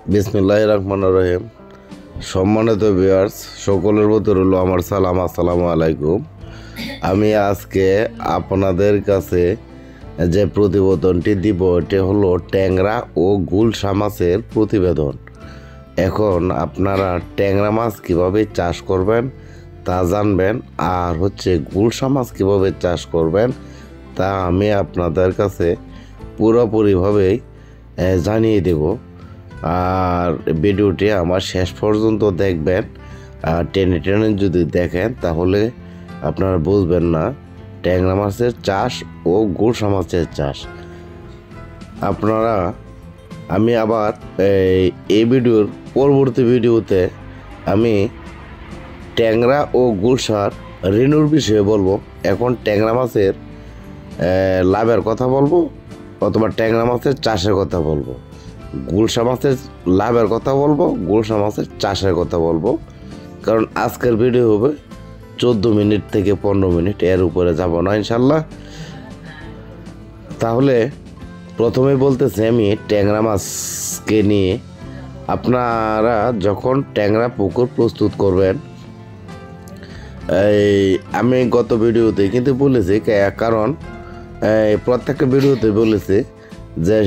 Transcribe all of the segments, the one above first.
বিসমিল্লাহির রহমানির রহিম। সম্মানিত ভিউয়ার্স, সকলের প্রতি রইল আমার সালাম, আসসালামু আলাইকুম। আমি আজকে আপনাদের কাছে যে প্রতিবেদনটি দিব এটি হলো ট্যাংরা ও গুলশা মাছের প্রতিবেদন। এখন আপনারা ট্যাংরা মাছ কীভাবে চাষ করবেন তা জানবেন, আর গুলশা মাছ কীভাবে চাষ করবেন তা আমি আপনাদের কাছে পুরোপুরিভাবেই জানিয়ে দেব। আর ভিডিওটি আমার শেষ পর্যন্ত দেখবেন। আর টেনে টেনে যদি দেখেন তাহলে আপনারা বুঝবেন না ট্যাংরা মাছের চাষ ও গুলশা মাছের চাষ। আমি আবার এই ভিডিওর পরবর্তী ভিডিওতে আমি ট্যাংরা ও গুলশার রেণুর বিষয়ে বলবো। এখন ট্যাংরা মাছের লাভের কথা বলবো অথবা ট্যাংরা মাছের চাষের কথা বলবো। গুলশা মাছের লাভের কথা বলবো, গুলশা মাছের চাষের কথা বলবো। কারণ আজকের ভিডিও হবে 14 মিনিট থেকে 15 মিনিট, এর উপরে যাব না ইনশাল্লাহ। তাহলে প্রথমে বলতেছি আমি ট্যাংরা মাছকে নিয়ে। আপনারা যখন ট্যাংরা পুকুর প্রস্তুত করবেন, আমি গত ভিডিওতে কিন্তু বলেছি, কারণ প্রত্যেকটা ভিডিওতে বলেছি যে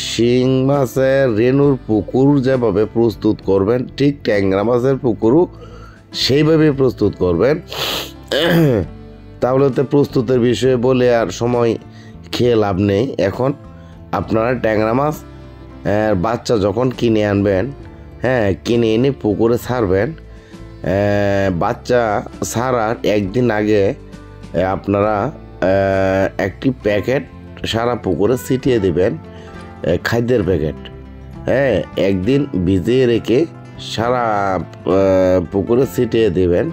শিং মাছের রেণুর পুকুর যেভাবে প্রস্তুত করবেন ঠিক ট্যাংরা মাছের পুকুরও সেইভাবে প্রস্তুত করবেন। তাহলে তো প্রস্তুতের বিষয়ে বলে আর সময় খেয়ে লাভ নেই। এখন আপনারা ট্যাংরা মাছ বাচ্চা যখন কিনে আনবেন, কিনে এনে পুকুরে ছাড়বেন। বাচ্চা ছাড়ার একদিন আগে আপনারা একটি প্যাকেট সারা পুকুরে ছিটিয়ে দেবেন, খাদ্যের প্যাকেট। একদিন ভিজিয়ে রেখে সারা পুকুরে ছিটিয়ে দেবেন।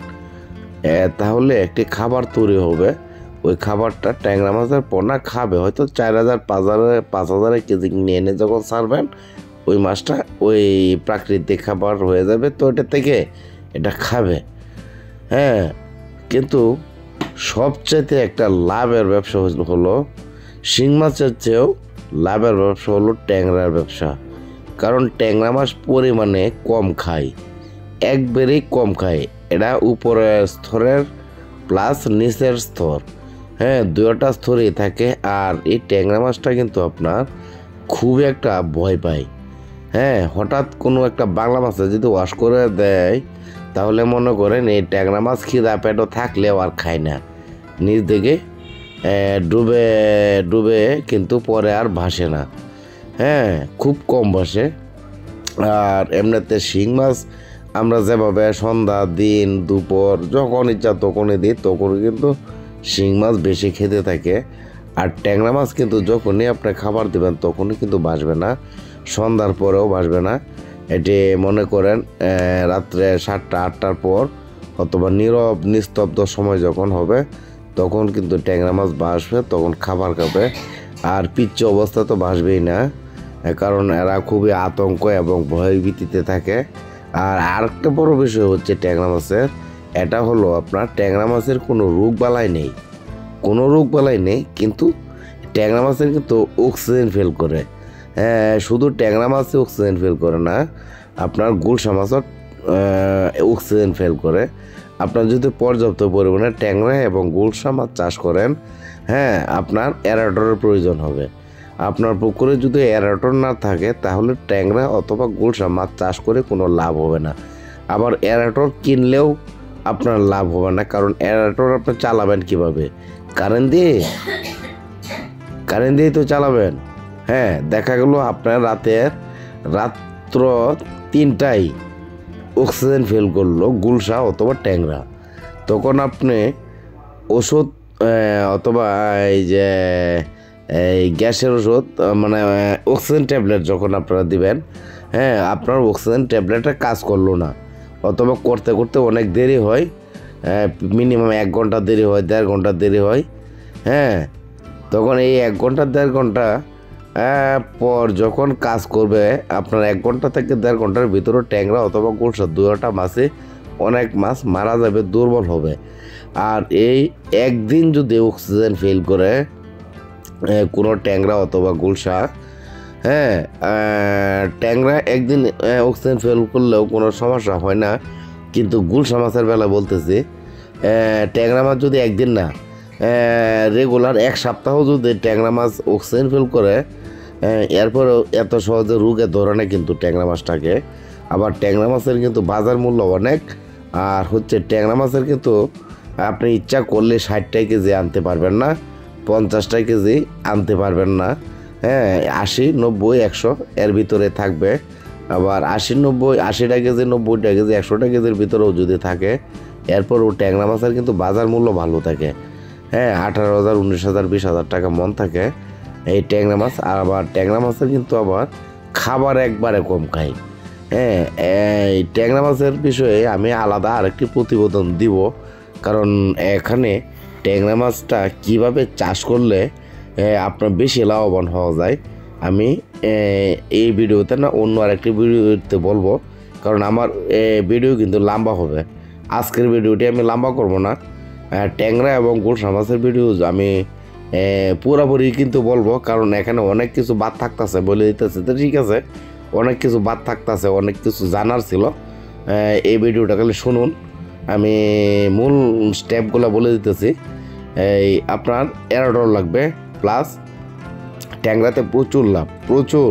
তাহলে একটি খাবার তৈরি হবে। ওই খাবারটা ট্যাংরা মাছের পোনা খাবে। হয়তো 4000 5000 কেজি নিয়ে এনে যখন ছাড়বেন, ওই মাছটা ওই প্রাকৃতিক খাবার হয়ে যাবে, তো এটা থেকে এটা খাবে। কিন্তু সবচাইতে একটা লাভের ব্যবসা হলো শিং মাছের চেয়েও লাভের ব্যবসা হলো ট্যাংরার ব্যবসা। কারণ ট্যাংরা মাছ পরিমাণে কম খায়, একবারেই কম খায়। এটা উপরের স্তরের প্লাস নিচের স্তর, দুইটা স্তরেই থাকে। আর এই ট্যাংরা মাছটা কিন্তু আপনার খুব একটা ভয় পায়। হঠাৎ কোনো একটা বাংলা মাছে যদি ওয়াশ করে দেয়, তাহলে মনে করেন এই ট্যাংরা মাছ খিদা পেটও থাকলেও আর খায় না, নিজ দিকে ডুবে ডুবে কিন্তু পরে আর ভাসে না। খুব কম ভাসে। আর এমনিতে শিং মাছ আমরা যেভাবে সন্ধ্যা দিন দুপুর যখন ইচ্ছা তখনই দিই, তখনই কিন্তু শিং মাছ বেশি খেতে থাকে। আর ট্যাংরা মাছ কিন্তু যখনই আপনি খাবার দেবেন তখনই কিন্তু ভাসবে না, সন্ধ্যার পরেও ভাসবে না। এটি মনে করেন রাত্রে 7টা 8টার পর অথবা নীরব নিস্তব্ধ সময় যখন হবে তখন কিন্তু ট্যাংরা মাছ ভাসবে, তখন খাবার খাবে। আর পিচ্ছি অবস্থা তো ভাসবেই না, কারণ এরা খুবই আতঙ্ক এবং ভয়ের ভীতিতে থাকে। আর আরেকটা বড় বিষয় হচ্ছে ট্যাংরা মাছের, এটা হলো আপনার ট্যাংরা মাছের কোনো রোগ বালাই নেই, কিন্তু ট্যাংরা মাছের কিন্তু অক্সিজেন ফেল করে। শুধু ট্যাংরা মাছে অক্সিজেন ফেল করে না, আপনার গুলশা মাছও অক্সিজেন ফেল করে। আপনার যদি পর্যাপ্ত পরিমাণে ট্যাংরা এবং গুলশা মাছ চাষ করেন, আপনার অ্যারাটরের প্রয়োজন হবে। আপনার পুকুরে যদি অ্যারাটর না থাকে তাহলে ট্যাংরা অথবা গুলশা মাছ চাষ করে কোনো লাভ হবে না। আবার অ্যারাটর কিনলেও আপনার লাভ হবে না, কারণ অ্যারাটর আপনি চালাবেন কিভাবে? কারেন্ট দিয়েই তো চালাবেন। দেখা গেল আপনার রাত্র 3টায় অক্সিজেন ফেল করলো গুলশা অথবা ট্যাংরা, তখন আপনি ওষুধ অথবা এই যে এই গ্যাসের ওষুধ মানে অক্সিজেন ট্যাবলেট যখন আপনারা দিবেন, আপনার অক্সিজেন ট্যাবলেটটা কাজ করলো না, অথবা করতে করতে অনেক দেরি হয়, মিনিমাম 1 ঘন্টা দেরি হয়, 1.5 ঘন্টা দেরি হয়। তখন এই 1 ঘন্টা 1.5 ঘন্টা পর যখন কাজ করবে, আপনার 1 ঘন্টা থেকে 1.5 ঘন্টার ভিতরে ট্যাংরা অথবা গুলশা দুটা মাছে অনেক মাছ মারা যাবে, দুর্বল হবে। আর এই একদিন যদি অক্সিজেন ফেল করে কোনো ট্যাংরা অথবা গুলশা, হ্যাঁ, ট্যাংরা একদিন অক্সিজেন ফেল করলেও কোনো সমস্যা হয় না, কিন্তু গুলশা মাছের বেলা বলতেছি, ট্যাংরা মাছ যদি একদিন না রেগুলার এক সপ্তাহ যদি ট্যাংরা মাছ অক্সিজেন ফেল করে, এরপরেও এত সহজে রোগে ধরে না কিন্তু ট্যাংরা মাছটাকে। আবার ট্যাংরা মাছের কিন্তু বাজার মূল্য অনেক, আর হচ্ছে ট্যাংরা মাছের কিন্তু আপনি ইচ্ছা করলে 60 কেজি আনতে পারবেন না, 50 কেজি আনতে পারবেন না। হ্যাঁ, 80, 90, 100 এর ভিতরে থাকবে। আবার 80, 90, 80 কেজি, 90 কেজি, 100 কেজির ভিতরেও যদি থাকে, এরপরও ট্যাংরা মাছের কিন্তু বাজার মূল্য ভালো থাকে। হ্যাঁ, 18,000, 19,000, 20,000 টাকা মন থাকে এই ট্যাংরা মাছ। আবার ট্যাংরা মাছের কিন্তু আবার খাবার একবারে কম খায়। হ্যাঁ, এই ট্যাংরা মাছের বিষয়ে আমি আলাদা আরেকটি প্রতিবেদন দিব, কারণ এখানে ট্যাংরা মাছটা কীভাবে চাষ করলে আপনার বেশি লাভবান হওয়া যায় আমি এই ভিডিওতে না অন্য আরেকটি ভিডিওতে বলবো, কারণ আমার ভিডিও কিন্তু লম্বা হবে। আজকের ভিডিওটি আমি লম্বা করব না, ট্যাংরা এবং গুলশা মাছের ভিডিও আমি পুরোপুরি কিন্তু বলবো, কারণ এখানে অনেক কিছু বাদ থাকতেছে বলে দিতেছে। তো ঠিক আছে, অনেক কিছু বাদ থাকতেছে, অনেক কিছু জানার ছিল। এই ভিডিওটা খালি শুনুন, আমি মূল স্টেপগুলো বলে দিতেছি। এই আপনার $11 লাগবে, প্লাস ট্যাংরাতে প্রচুর লাভ, প্রচুর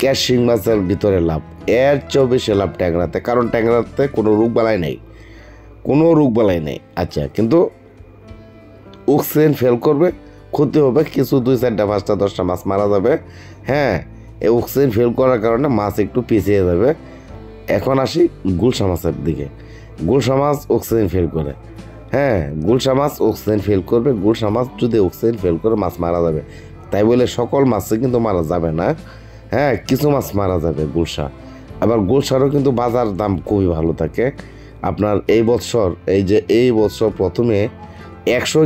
ক্যাশ শিং মাছের ভিতরে লাভ, এর চেয়েও বেশি লাভ ট্যাংরাতে, কারণ ট্যাংরাতে কোনো রোগবালাই নেই, কোনো রোগবালাই নেই। আচ্ছা, কিন্তু অক্সিজেন ফেল করবে, ক্ষতি হবে কিছু, 2, 4, 5, 10টা মাছ মারা যাবে। হ্যাঁ, এই অক্সিজেন ফেল করার কারণে মাছ একটু পিছিয়ে যাবে। এখন আসি গুলশা মাছের দিকে। গুলশা মাছ অক্সিজেন ফেল করে, হ্যাঁ, গুলশা মাছ অক্সিজেন ফেল করবে। গুলশা মাছ যদি অক্সিজেন ফেল করে মাছ মারা যাবে, তাই বলে সকল মাছে কিন্তু মারা যাবে না। হ্যাঁ, কিছু মাছ মারা যাবে গুলশা। আবার গুলশারও কিন্তু বাজার দাম খুবই ভালো থাকে। আপনার এই বছর প্রথমে 100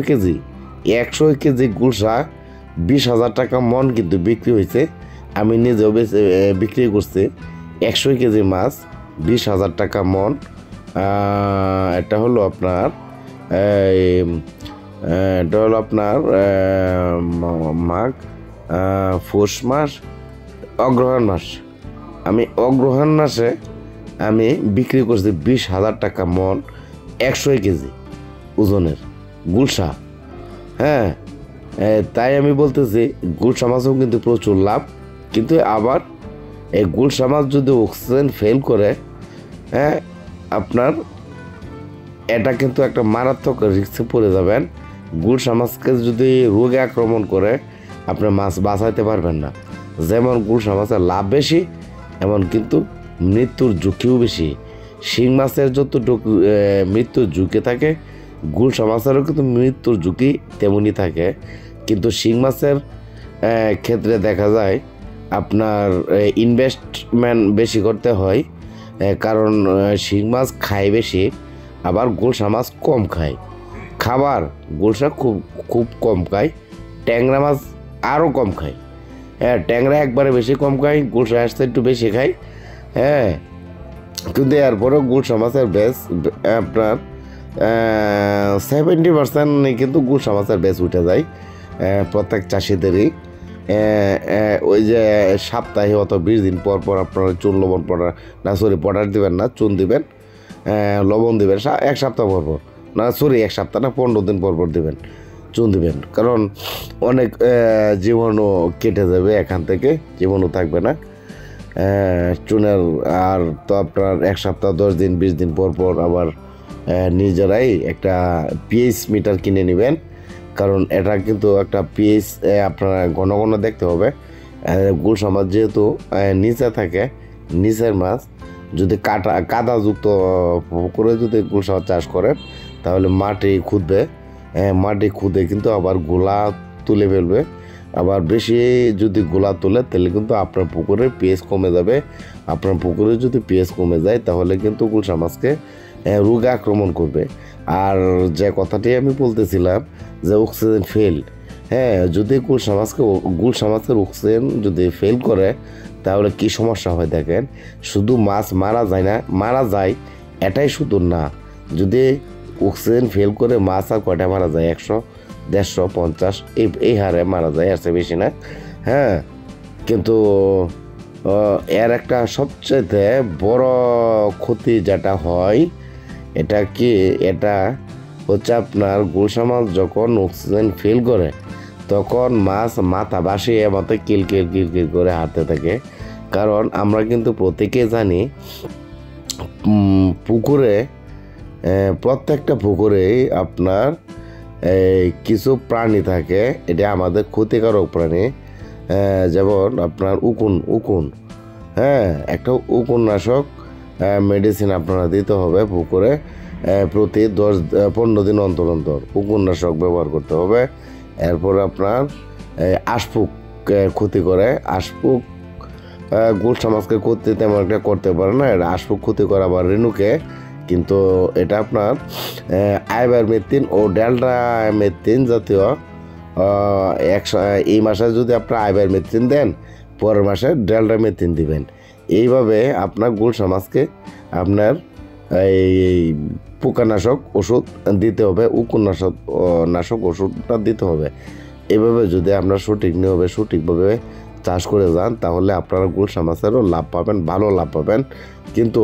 কেজি গুলশা 20,000 টাকা মন কিন্তু বিক্রি হয়েছে। আমি নিজেও বিক্রি করছি 100 কেজি মাছ 20,000 টাকা মন। এটা হলো আপনার মাঘ, পৌষ মাস, অগ্রহায়ণ মাস। আমি অগ্রহায়ণ মাসে আমি বিক্রি করছি 20,000 টাকা মন 100 কেজি ওজনের গুলশা। হ্যাঁ, তাই আমি বলতেছি গুলশা মাছও কিন্তু প্রচুর লাভ, কিন্তু আবার এই গুলশা মাছ যদি অক্সিজেন ফেল করে, হ্যাঁ, আপনার এটা কিন্তু একটা মারাত্মক রিস্কে পড়ে যাবেন। গুলশা মাছকে যদি রোগে আক্রমণ করে, আপনার মাছ বাঁচাইতে পারবেন না। যেমন গুলশা মাছের লাভ বেশি, এমন কিন্তু মৃত্যুর ঝুঁকিও বেশি। শিং মাছের যতটুকু মৃত্যুর ঝুঁকি থাকে, গুলশা মাছেরও কিন্তু মৃত্যুর ঝুঁকি তেমনই থাকে। কিন্তু শিং মাছের ক্ষেত্রে দেখা যায় আপনার ইনভেস্টমেন্ট বেশি করতে হয়, কারণ শিং মাছ খায় বেশি, আবার গুলশা মাছ কম খায়। খাবার গুলশা খুব কম খায়, ট্যাংরা মাছ আরও কম খায়। হ্যাঁ, ট্যাংরা একবারে বেশি কম খায়, গুলশা আসতে একটু বেশি খায়। হ্যাঁ, কিন্তু এরপরেও গুলশা মাছের বেশ আপনার 70% কিন্তু গুলশা মাছের বেশ উঠে যায় প্রত্যেক চাষিদেরই। ওই যে সপ্তাহে অত 20 দিন পর পর আপনারা চুন লবণ পটাশ দিবেন না, চুন দিবেন, লবণ দিবেন 1 সপ্তাহ পর পর, 1 সপ্তাহ না, 15 দিন পর পর দিবেন, চুন দিবেন, কারণ অনেক জীবাণু কেটে যাবে, এখান থেকে জীবাণু থাকবে না চুনের। আর তো আপনার 1 সপ্তাহ, 10 দিন, 20 দিন পর পর আবার নিজেরাই একটা পিএইচ মিটার কিনে নেবেন, কারণ এটা কিন্তু একটা পিএইচ আপনারা ঘন ঘন দেখতে হবে। গুলশা মাছ যেহেতু নিচে থাকে, নিচের মাছ, যদি কাদাযুক্ত করে যদি গুলশা চাষ করেন, তাহলে মাটি খুদে কিন্তু আবার গোলা তুলে ফেলবে। আবার বেশি যদি গোলা তোলে, তাহলে কিন্তু আপনার পুকুরের পিএইচ কমে যাবে। আপনার পুকুরে যদি পিএইচ কমে যায়, তাহলে কিন্তু গুলশা মাছকে রোগে আক্রমণ করবে। আর যে কথাটি আমি বলতেছিলাম যে অক্সিজেন ফেল, হ্যাঁ, যদি গুলশা মাছের অক্সিজেন যদি ফেল করে, তাহলে কি সমস্যা হয় দেখেন। শুধু মাছ মারা যায় এটাই শুধু না, যদি অক্সিজেন ফেল করে মাছ আর কয়টা মারা যায়, 100, 150, 50 এই হারে মারা যায়, আর বেশি না। হ্যাঁ, কিন্তু এর একটা সবচেয়ে বড় ক্ষতি যেটা হয় এটা কি, এটা হচ্ছে আপনার গুলশা মাছ যখন অক্সিজেন ফিল করে তখন মাছ মাথা ভাসিয়ে মতো কিলকিল কিলকিল করে হাঁটতে থাকে। কারণ আমরা কিন্তু প্রত্যেকেই জানি পুকুরে, প্রত্যেকটা পুকুরেই আপনার কিছু প্রাণী থাকে, এটা আমাদের ক্ষতিকারক প্রাণী। যেমন আপনার উকুন, হ্যাঁ, একটা উকুননাশক মেডিসিন আপনারা দিতে হবে পুকুরে, প্রতি 10-15 দিন অন্তর অন্তর উকুননাশক ব্যবহার করতে হবে। এরপর আপনার আশপুক ক্ষতি করে, আশপুক গুলশা মাছকে ক্ষতি তেমন একটা করতে পারে না, এটা আশপুক ক্ষতি করে আবার রেণুকে। কিন্তু এটা আপনার আইভারমেকটিন ও ডেল্টামেকটিন জাতীয় এই মাসে যদি আপনার আইভারমেকটিন দেন, পরের মাসে ডেল্টামেকটিন দিবেন। এইভাবে আপনার গুলশা মাছকে আপনার এই পোকানাশক ওষুধ দিতে হবে, নাশক ওষুধটা দিতে হবে। এভাবে যদি আপনার সঠিক নিয়মে সঠিকভাবে চাষ করে যান তাহলে আপনারা গুলশা মাছেরও লাভ পাবেন, ভালো লাভ পাবেন। কিন্তু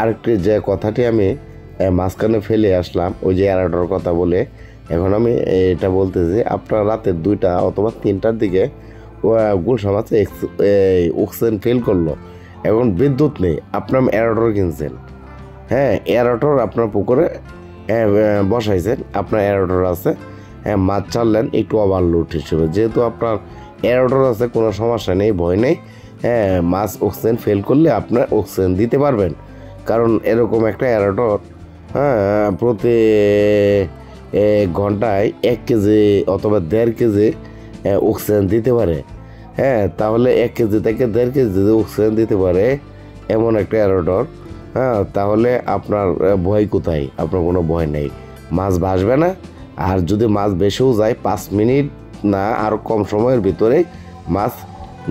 আরেকটি যে কথাটি আমি মাঝখানে ফেলে আসলাম, ওই যে এরাটোর কথা বলে, এখন আমি এটা বলতেছি, আপনার রাতে 2টা অথবা 3টার দিকে গুলশা মাছে অক্সিজেন ফেল করলো, এখন বিদ্যুৎ নেই, আপনার এরাটোর কিনছেন, হ্যাঁ, এরাটোর আপনার পুকুরে বসাইছেন, আপনার এরাটোর আছে, হ্যাঁ, মাছ ছাড়লেন একটু ওভারলোড হিসেবে, যেহেতু আপনার এরাটোর আছে কোনো সমস্যা নেই, ভয় নেই, হ্যাঁ, মাছ অক্সিজেন ফেল করলে আপনার অক্সিজেন দিতে পারবেন। কারণ এরকম একটা এরাটোর, হ্যাঁ, প্রতি ঘন্টায় 1 কেজি অথবা 1.5 কেজি অক্সিজেন দিতে পারে, হ্যাঁ, তাহলে 1 কেজি থেকে 1.5 কেজি যদি অক্সিজেন দিতে পারে এমন একটা এরাটোর, হ্যাঁ, তাহলে আপনার ভয় কোথায়, আপনার কোনো ভয় নেই, মাছ ভাসবে না। আর যদি মাছ বেশিও যায় 5 মিনিট না আরও কম সময়ের ভিতরে মাছ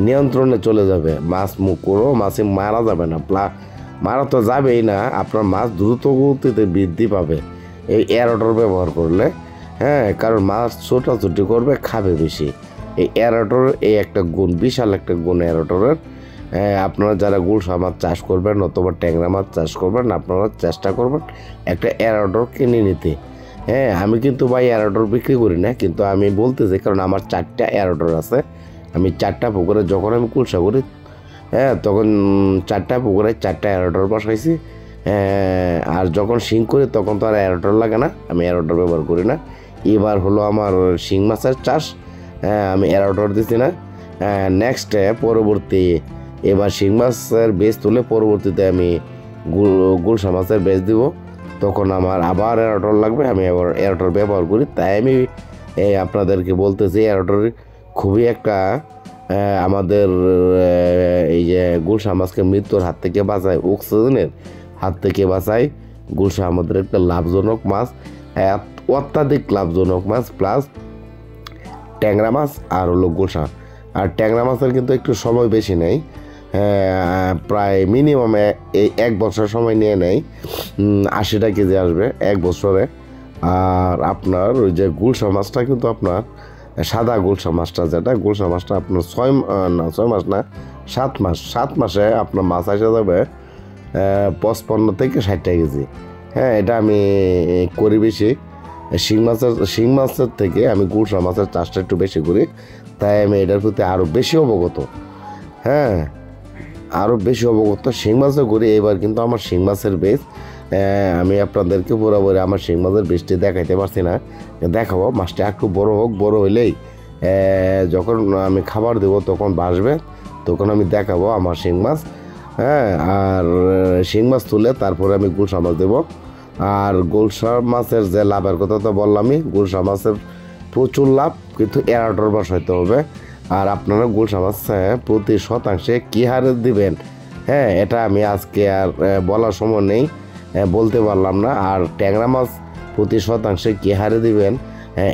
নিয়ন্ত্রণে চলে যাবে, মাছ কোনো মাছে মারা যাবে না, মারা তো যাবেই না, আপনার মাছ দ্রুত গতিতে বৃদ্ধি পাবে এই এরাটোর ব্যবহার করলে, হ্যাঁ, কারণ মাছ ছোটাছুটি করবে, খাবে বেশি। এই এরাটোর এই একটা গুণ, বিশাল একটা গুণ এরাটোরের। আপনারা যারা গুলশা মাছ চাষ করবেন অথবা ট্যাংরা মাছ চাষ করবেন, আপনারা চেষ্টা করবেন একটা এরাটোর কিনে নিতে। হ্যাঁ, আমি কিন্তু ভাই এরাটোর বিক্রি করি না, কিন্তু আমি বলতেছি কারণ আমার 4টা এরাটোর আছে। আমি 4টা পুকুরে যখন আমি কুলসা করি, হ্যাঁ, তখন 4টা পুকুরে 4টা এরাটোর বসাইছি। আর যখন শিং করি তখন তো আর এরাটোর লাগে না, আমি এরাটোর ব্যবহার করি না। এবার হলো আমার শিং মাছের চাষ, আমি এরাটোর দিছি না। নেক্সটে পরবর্তী এবার শিং মাছের বেজ তুলে পরবর্তীতে আমি গুলশা মাছের বেজ দিব, তখন আমার আবার এরাটোর লাগবে, আমি আবার এরাটোর ব্যবহার করি। তাই আমি আপনাদেরকে বলতেছি এরাটোর খুবই একটা আমাদের এই যে গুলশা মাছকে মৃত্যুর হাত থেকে বাঁচায়, অক্সিজেনের হাত থেকে বাঁচায়। গুলশা আমাদের একটা লাভজনক মাছ, অত্যাধিক লাভজনক মাছ, প্লাস ট্যাংরা মাছ আর হলো গুলশা। আর ট্যাংরা মাছের কিন্তু একটু সময় বেশি নেই, প্রায় মিনিমামে এই 1 বছর সময় নিয়ে নেয়, 80টা কেজি আসবে 1 বছরে। আর আপনার ওই যে গুলশা মাছটা কিন্তু আপনার সাদা গুলশা মাছটা, যেটা গুলশা মাছটা আপনার 6 মাস না 7 মাসে আপনার মাছ আসা যাবে 55 থেকে 60টা কেজি। হ্যাঁ, এটা আমি করি বেশি। শিং মাছের থেকে আমি গুলশা মাছের চাষটা একটু বেশি করি, তাই আমি এটার প্রতি আরও বেশি অবগত, হ্যাঁ, আরও বেশি অবগত। শিং মাছও করি। এবার কিন্তু আমার শিং মাছের বেজ আমি আপনাদেরকে পুরোপুরি আমার শিং মাছের বেজটি দেখাইতে পারছি না, দেখাবো। মাছটা একটু বড় হোক, বড় হইলেই যখন আমি খাবার দেবো তখন বাসবে, তখন আমি দেখাবো আমার শিং মাছ, হ্যাঁ। আর শিং মাছ তুলে তারপরে আমি গুলশা মাছ দেবো। আর গুলশা মাছের যে লাভের কথা তো বললামই, গুলশা মাছের প্রচুর লাভ, কিন্তু এরাটোর বসাইতে হবে। আর আপনারা গুলশা মাছ প্রতি শতাংশে কী হারে দিবেন, হ্যাঁ, এটা আমি আজকে আর বলার সময় নেই, বলতে পারলাম না। আর ট্যাংরা মাছ প্রতি শতাংশে কী হারে দিবেন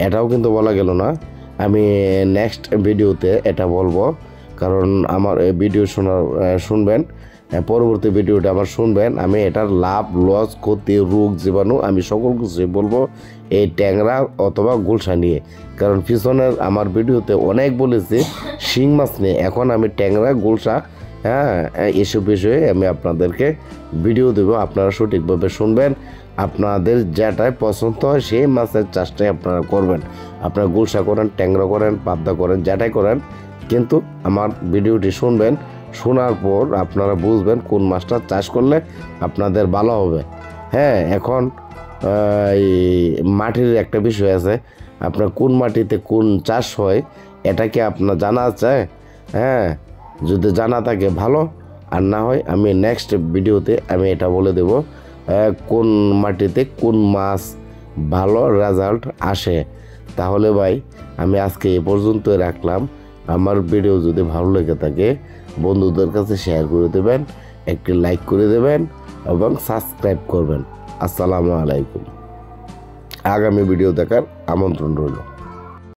এটাও কিন্তু বলা গেল না, আমি নেক্সট ভিডিওতে এটা বলবো। কারণ আমার এই ভিডিও শুনবেন, পরবর্তী ভিডিওটা আমার শুনবেন। আমি এটার লাভ, লস, ক্ষতি, রোগ, জীবাণু আমি সকল কিছু বলবো এই ট্যাংরা অথবা গুলশা নিয়ে। কারণ পিছনের আমার ভিডিওতে অনেক বলেছি শিং মাছ নিয়ে, এখন আমি ট্যাংরা, গুলশা, হ্যাঁ, এসব বিষয়ে আমি আপনাদেরকে ভিডিও দেবো। আপনারা সঠিকভাবে শুনবেন, আপনাদের যেটাই পছন্দ হয় সেই মাছের চাষটাই আপনারা করবেন। আপনারা গুলশা করেন, ট্যাংরা করেন, পাবদা করেন, যেটাই করেন, কিন্তু আমার ভিডিওটি শুনবেন। শোনার পর আপনারা বুঝবেন কোন মাছটা চাষ করলে আপনাদের ভালো হবে। হ্যাঁ, এখন এই মাটির একটা বিষয় আছে, আপনার কোন মাটিতে কোন চাষ হয় এটা কি আপনার জানা আছে? হ্যাঁ, যদি জানা থাকে ভালো, আর না হয় আমি নেক্সট ভিডিওতে আমি এটা বলে দেব কোন মাটিতে কোন মাছ ভালো রেজাল্ট আসে। তাহলে ভাই আমি আজকে এ পর্যন্তই রাখলাম। আমার ভিডিও যদি ভালো লেগে থাকে বন্ধুদের কাছে শেয়ার করে দেবেন, একটি লাইক করে দেবেন এবং সাবস্ক্রাইব করবেন। আসসালামু আলাইকুম। আগামী ভিডিও দেখার আমন্ত্রণ রইল।